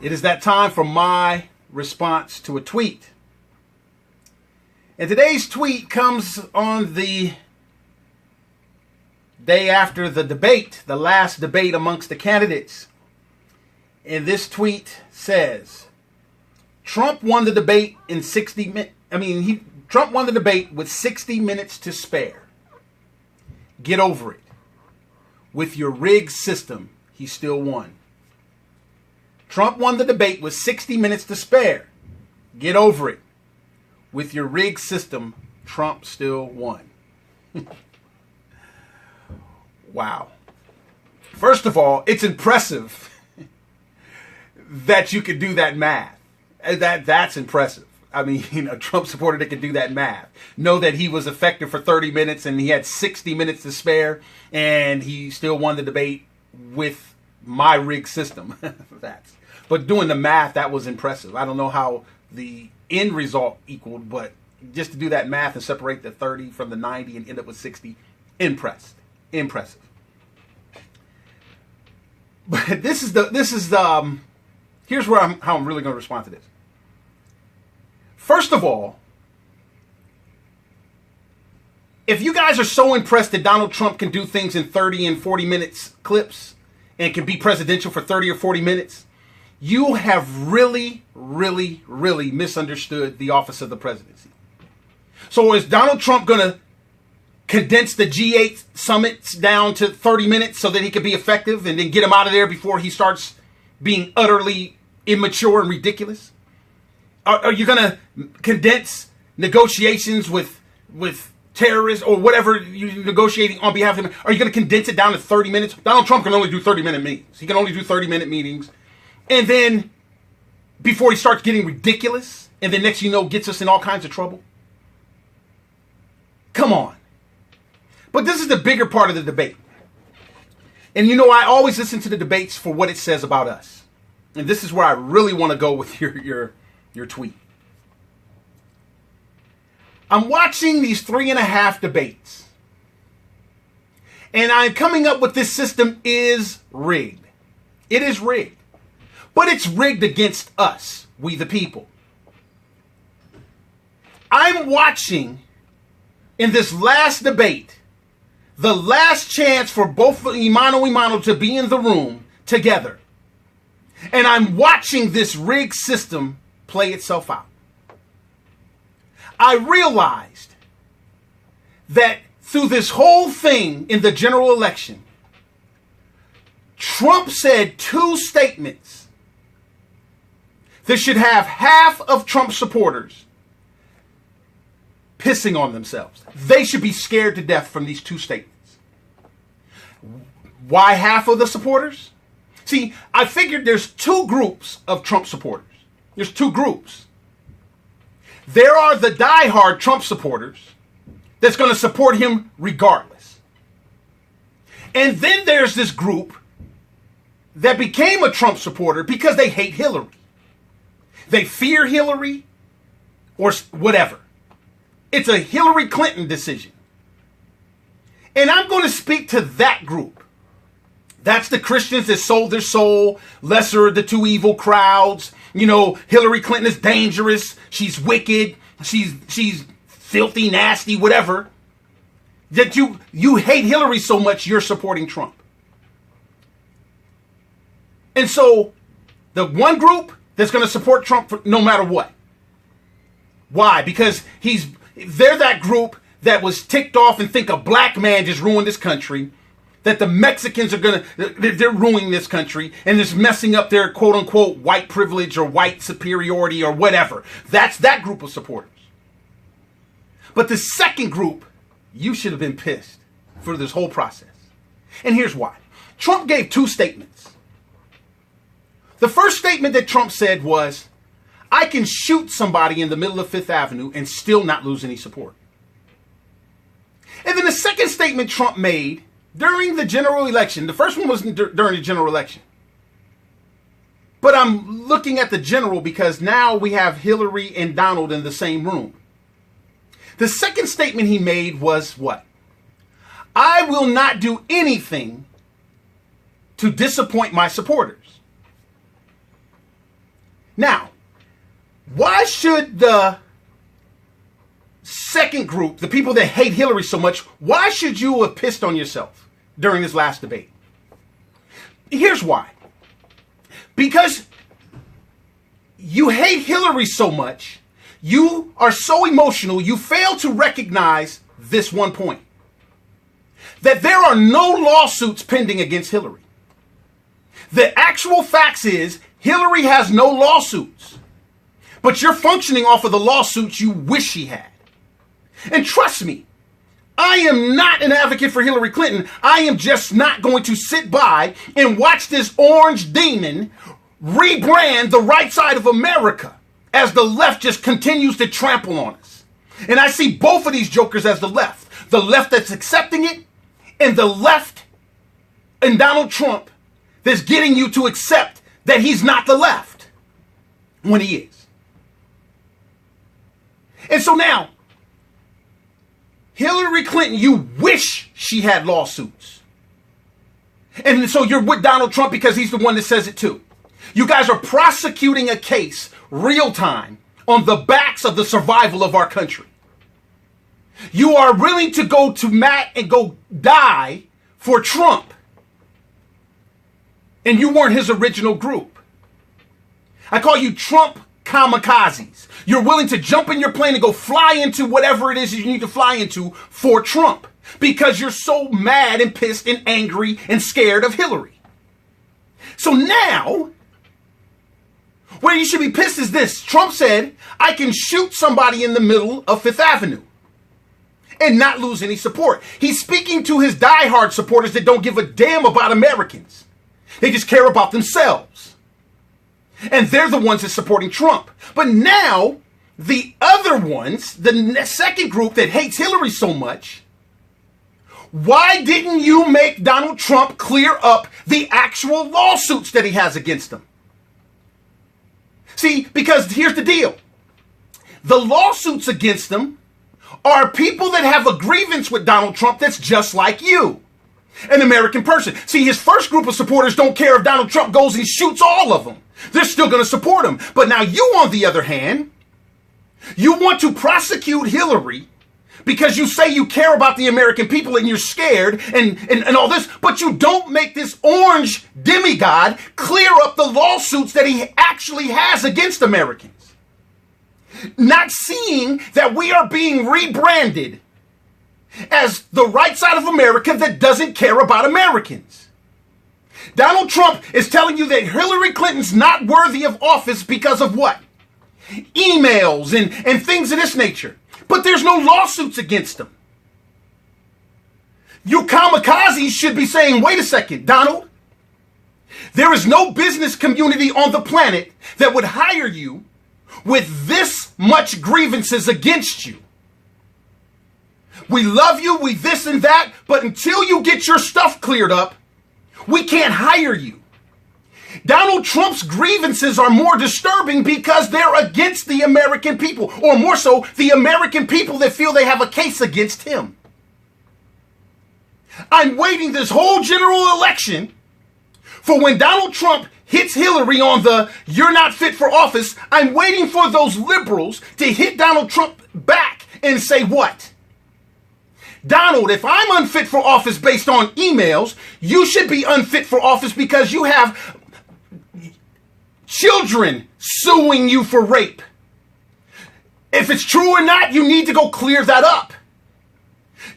It is that time for my response to a tweet. And today's tweet comes on the day after the debate, the last debate amongst the candidates. And this tweet says, Trump won the debate in 60 minutes. Trump won the debate with 60 minutes to spare. Get over it. With your rigged system, he still won. Trump won the debate with 60 minutes to spare. Get over it. With your rigged system, Trump still won. Wow. First of all, it's impressive that you could do that math. That's impressive. I mean, a Trump supporter that could do that math. Know that he was effective for 30 minutes and he had 60 minutes to spare and he still won the debate with my rigged system. But doing the math, that was impressive. I don't know how the end result equaled, but just to do that math and separate the 30 from the 90 and end up with 60, impressive. But here's where how I'm really going to respond to this. First of all, if you guys are so impressed that Donald Trump can do things in 30 and 40 minutes clips and can be presidential for 30 or 40 minutes, you have really, really, really misunderstood the office of the presidency. So is Donald Trump going to condense the G8 summits down to 30 minutes so that he can be effective and then get him out of there before he starts being utterly immature and ridiculous? Are you going to condense negotiations with terrorists or whatever you're negotiating on behalf of them? Are you going to condense it down to 30 minutes? Donald Trump can only do 30-minute meetings. He can only do 30-minute meetings. And then before he starts getting ridiculous and then next you know gets us in all kinds of trouble. Come on. But this is the bigger part of the debate. And you know, I always listen to the debates for what it says about us. And this is where I really want to go with your tweet. I'm watching these 3.5 debates. And I'm coming up with this system is rigged. It is rigged. But it's rigged against us, we the people. I'm watching in this last debate, the last chance for both Imano to be in the room together. And I'm watching this rigged system play itself out. I realized that through this whole thing in the general election, Trump said 2 statements that should have half of Trump supporters pissing on themselves. They should be scared to death from these 2 statements. Why half of the supporters? See, I figured there's 2 groups of Trump supporters. There's 2 groups. There are the diehard Trump supporters that's going to support him regardless. And then there's this group that became a Trump supporter because they hate Hillary. They fear Hillary or whatever. It's a Hillary Clinton decision. And I'm going to speak to that group. That's the Christians that sold their soul, lesser of the 2 evil crowds. You know, Hillary Clinton is dangerous. She's wicked. She's filthy, nasty, whatever. That you hate Hillary so much, you're supporting Trump. And so the one group that's going to support Trump no matter what. Why? Because they're that group that was ticked off and think a black man just ruined this country. That the Mexicans they're ruining this country and just messing up their quote unquote white privilege or white superiority or whatever. That's that group of supporters. But the second group, you should have been pissed for this whole process. And here's why. Trump gave 2 statements. The first statement that Trump said was, I can shoot somebody in the middle of 5th Avenue and still not lose any support. And then the second statement Trump made during the general election, the first one was during the general election. But I'm looking at the general because now we have Hillary and Donald in the same room. The second statement he made was what? I will not do anything to disappoint my supporters. Now, why should the second group, the people that hate Hillary so much, why should you have pissed on yourself during this last debate? Here's why. Because you hate Hillary so much, you are so emotional, you fail to recognize this one point. That there are no lawsuits pending against Hillary. The actual facts is Hillary has no lawsuits. But you're functioning off of the lawsuits you wish she had. And trust me, I am not an advocate for Hillary Clinton. I am just not going to sit by and watch this orange demon rebrand the right side of America as the left just continues to trample on us. And I see both of these jokers as the left. The left that's accepting it, and the left and Donald Trump that's getting you to accept that he's not the left when he is. And so now, Hillary Clinton, you wish she had lawsuits. And so you're with Donald Trump because he's the one that says it too. You guys are prosecuting a case real time on the backs of the survival of our country. You are willing to go to Matt and go die for Trump. And you weren't his original group. I call you Trump kamikazes. You're willing to jump in your plane and go fly into whatever it is you need to fly into for Trump. Because you're so mad and pissed and angry and scared of Hillary. So now, where you should be pissed is this. Trump said, I can shoot somebody in the middle of Fifth Avenue and not lose any support. He's speaking to his diehard supporters that don't give a damn about Americans. They just care about themselves. And they're the ones that's supporting Trump. But now, the other ones, the second group that hates Hillary so much, why didn't you make Donald Trump clear up the actual lawsuits that he has against him? See, because here's the deal. The lawsuits against them are people that have a grievance with Donald Trump that's just like you, an American person. See, his first group of supporters don't care if Donald Trump goes and shoots all of them. They're still going to support him. But now you, on the other hand, you want to prosecute Hillary because you say you care about the American people and you're scared and all this, but you don't make this orange demigod clear up the lawsuits that he actually has against Americans. Not seeing that we are being rebranded as the right side of America that doesn't care about Americans. Donald Trump is telling you that Hillary Clinton's not worthy of office because of what? Emails and things of this nature. But there's no lawsuits against them. You kamikazes should be saying, wait a second, Donald. There is no business community on the planet that would hire you with this much grievances against you. We love you, we this and that, but until you get your stuff cleared up, we can't hire you. Donald Trump's grievances are more disturbing because they're against the American people, or more so, the American people that feel they have a case against him. I'm waiting this whole general election for when Donald Trump hits Hillary on the you're not fit for office. I'm waiting for those liberals to hit Donald Trump back and say what? Donald, if I'm unfit for office based on emails, you should be unfit for office because you have children suing you for rape. If it's true or not, you need to go clear that up.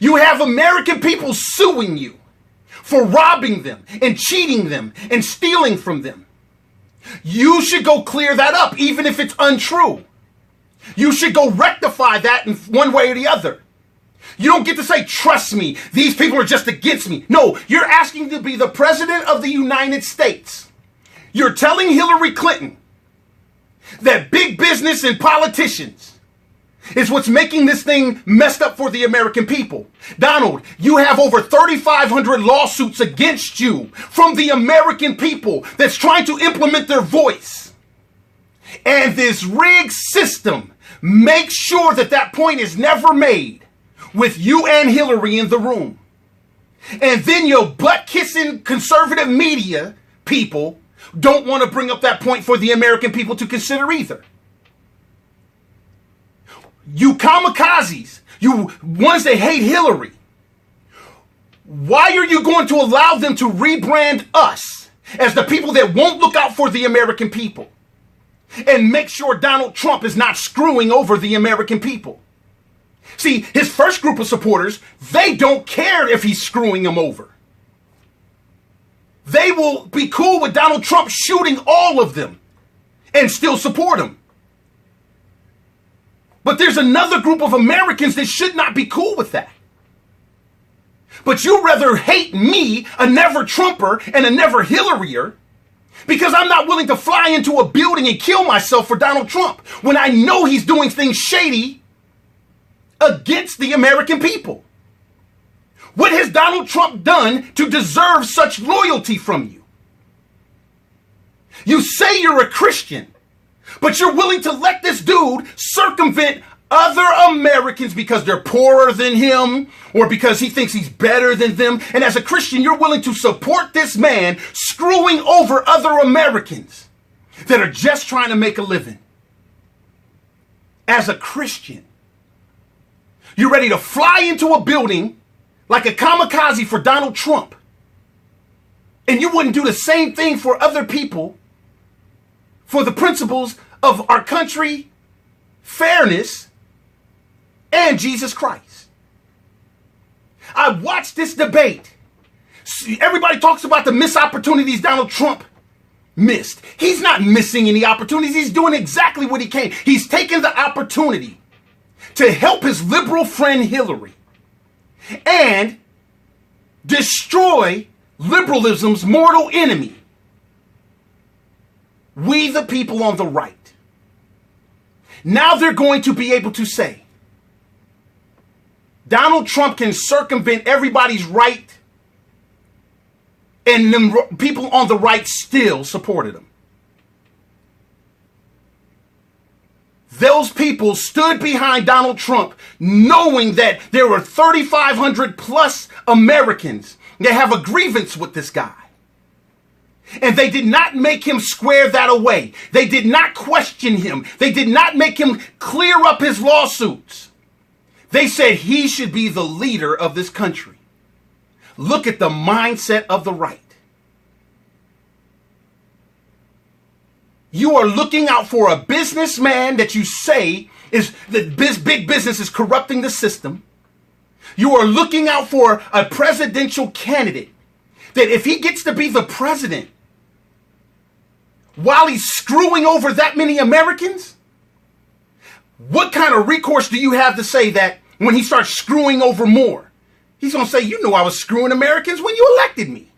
You have American people suing you for robbing them and cheating them and stealing from them. You should go clear that up, even if it's untrue. You should go rectify that in one way or the other. You don't get to say, trust me, these people are just against me. No, you're asking to be the president of the United States. You're telling Hillary Clinton that big business and politicians is what's making this thing messed up for the American people. Donald, you have over 3,500 lawsuits against you from the American people that's trying to implement their voice. And this rigged system makes sure that that point is never made with you and Hillary in the room. And then your butt-kissing conservative media people don't want to bring up that point for the American people to consider either. You kamikazes, you ones that hate Hillary, why are you going to allow them to rebrand us as the people that won't look out for the American people and make sure Donald Trump is not screwing over the American people? See, his first group of supporters, they don't care if he's screwing them over. They will be cool with Donald Trump shooting all of them and still support him. But there's another group of Americans that should not be cool with that. But you rather hate me, a never Trumper and a never Hillaryer, because I'm not willing to fly into a building and kill myself for Donald Trump when I know he's doing things shady against the American people. What has Donald Trump done to deserve such loyalty from you? You say you're a Christian, but you're willing to let this dude circumvent other Americans because they're poorer than him or because he thinks he's better than them. And as a Christian, you're willing to support this man screwing over other Americans that are just trying to make a living. As a Christian, you're ready to fly into a building like a kamikaze for Donald Trump. And you wouldn't do the same thing for other people for the principles of our country, fairness, and Jesus Christ. I watched this debate. Everybody talks about the missed opportunities Donald Trump missed. He's not missing any opportunities. He's doing exactly what he can. He's taking the opportunity to help his liberal friend Hillary and destroy liberalism's mortal enemy, we the people on the right. Now they're going to be able to say Donald Trump can circumvent everybody's right, and them people on the right still supported him. Those people stood behind Donald Trump knowing that there were 3,500 plus Americans that have a grievance with this guy. And they did not make him square that away. They did not question him. They did not make him clear up his lawsuits. They said he should be the leader of this country. Look at the mindset of the right. You are looking out for a businessman that you say is the big business is corrupting the system. You are looking out for a presidential candidate that if he gets to be the president while he's screwing over that many Americans, what kind of recourse do you have to say that when he starts screwing over more? He's going to say, you know I was screwing Americans when you elected me.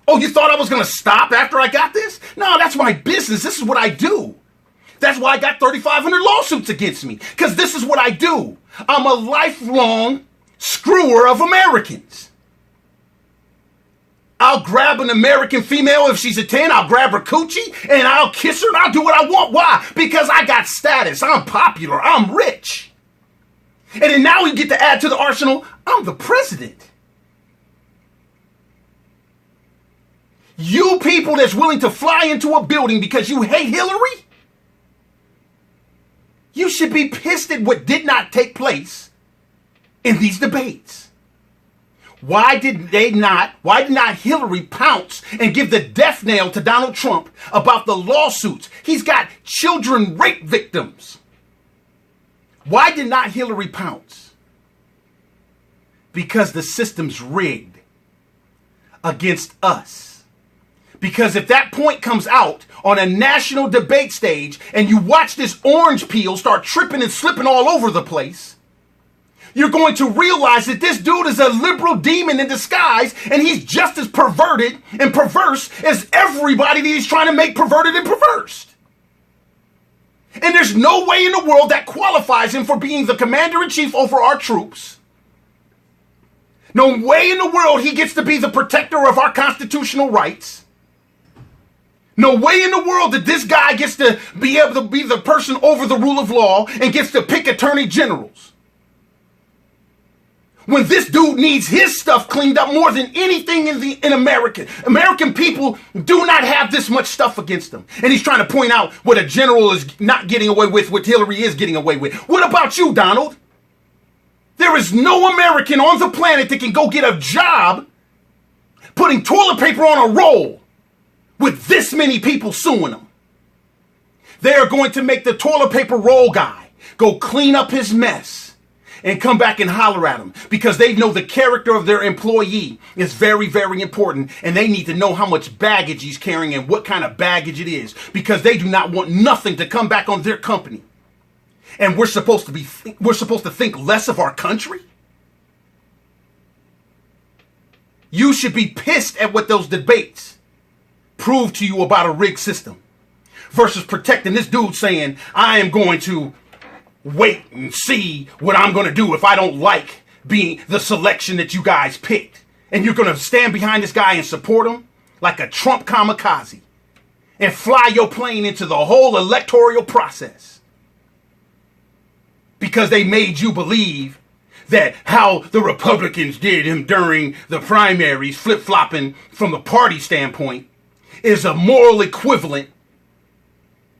Oh, you thought I was going to stop after I got this? No, that's my business. This is what I do. That's why I got 3,500 lawsuits against me, because this is what I do. I'm a lifelong screwer of Americans. I'll grab an American female if she's a 10. I'll grab her coochie and I'll kiss her and I'll do what I want. Why? Because I got status. I'm popular. I'm rich. And then now we get to add to the arsenal, I'm the president. You people that's willing to fly into a building because you hate Hillary, you should be pissed at what did not take place in these debates. Why did not Hillary pounce and give the death nail to Donald Trump about the lawsuits? He's got children rape victims. Why did not Hillary pounce? Because the system's rigged against us. Because if that point comes out on a national debate stage and you watch this orange peel start tripping and slipping all over the place, you're going to realize that this dude is a liberal demon in disguise and he's just as perverted and perverse as everybody that he's trying to make perverted and perverse. And there's no way in the world that qualifies him for being the commander-in-chief over our troops. No way in the world he gets to be the protector of our constitutional rights. No way in the world that this guy gets to be able to be the person over the rule of law and gets to pick attorney generals. When this dude needs his stuff cleaned up more than anything in America. American people do not have this much stuff against them. And he's trying to point out what a general is not getting away with, what Hillary is getting away with. What about you, Donald? There is no American on the planet that can go get a job putting toilet paper on a roll with this many people suing them. They are going to make the toilet paper roll guy go clean up his mess and come back and holler at him because they know the character of their employee is very, very important, and they need to know how much baggage he's carrying and what kind of baggage it is because they do not want nothing to come back on their company. And we're supposed to think less of our country? You should be pissed at what those debates prove to you about a rigged system versus protecting this dude saying, I am going to wait and see what I'm going to do if I don't like being the selection that you guys picked. And you're going to stand behind this guy and support him like a Trump kamikaze and fly your plane into the whole electoral process because they made you believe that how the Republicans did him during the primaries, flip-flopping from the party standpoint, is a moral equivalent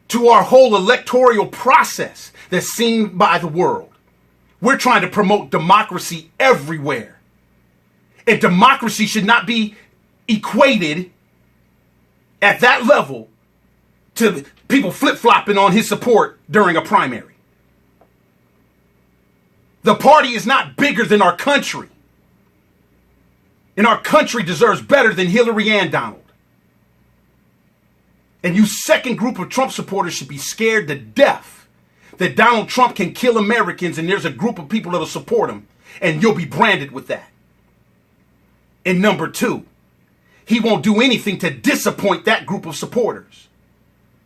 to our whole electoral process that's seen by the world. We're trying to promote democracy everywhere. And democracy should not be equated at that level to people flip-flopping on his support during a primary. The party is not bigger than our country. And our country deserves better than Hillary and Donald. And you second group of Trump supporters should be scared to death that Donald Trump can kill Americans and there's a group of people that'll support him and you'll be branded with that. And number two, he won't do anything to disappoint that group of supporters.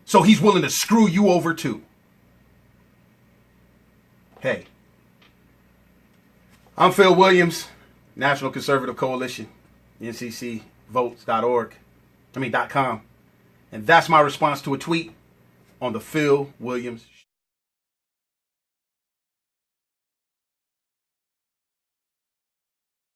So he's willing to screw you over too. Hey, I'm Phil Williams, National Conservative Coalition, nccvotes.com. And that's my response to a tweet on the Phil Williams Show.